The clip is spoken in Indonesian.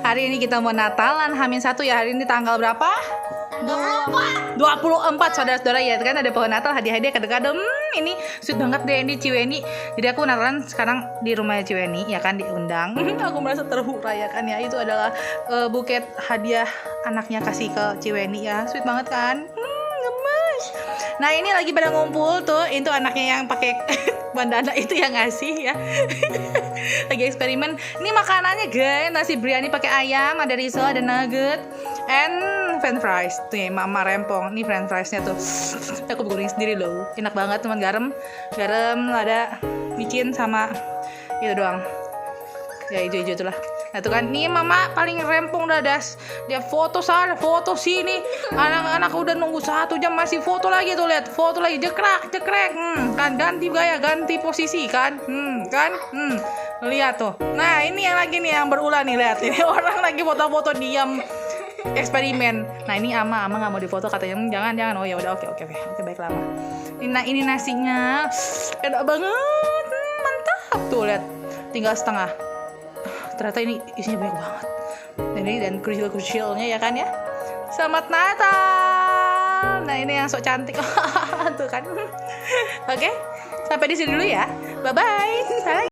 Hari ini kita mau Natalan H-1 ya. Hari ini tanggal berapa? 24 saudara-saudara ya. Kan ada pohon Natal, hadiah-hadiah kadang-kadang. Ini sweet banget deh ini Ciweni. Jadi aku Natalan sekarang di rumahnya Ciweni ya kan, diundang. Aku merasa terhura ya kan ya. Itu adalah buket hadiah anaknya kasih ke Ciweni ya. Sweet banget kan? Gemes. Nah, ini lagi pada ngumpul tuh. Itu anaknya yang pakai bandana itu yang ngasih ya. Lagi eksperimen. Ini makanannya guys, nasi biryani pakai ayam, ada risol, ada nugget, and french fries. Tuh ya, mama rempong. Ini french friesnya tuh. Aku goreng sendiri loh. Enak banget teman, garam, ada micin sama itu doang. Ya hijau-hijau itulah. Nah tuh kan, nih mama paling rempong dadas. Dia foto sana, foto sini. Anak-anak udah nunggu 1 jam masih foto lagi tuh, lihat. Foto lagi, jekrek. Kan ganti gaya, ganti posisi kan. Lihat tuh. Nah, ini yang lagi nih yang berulang nih, lihat. Ini orang lagi foto-foto diam eksperimen. Nah, ini ama nggak mau difoto katanya. Jangan. Oh ya udah, oke baiklah ama. Ini nasinya enak banget. Mantap. Tuh lihat. Tinggal setengah. Ternyata ini isinya banyak banget. Dan kecil-kecilnya ya kan ya. Selamat Natal. Nah, ini yang sok cantik. Tuh kan. Oke. Sampai di sini dulu ya. Bye bye.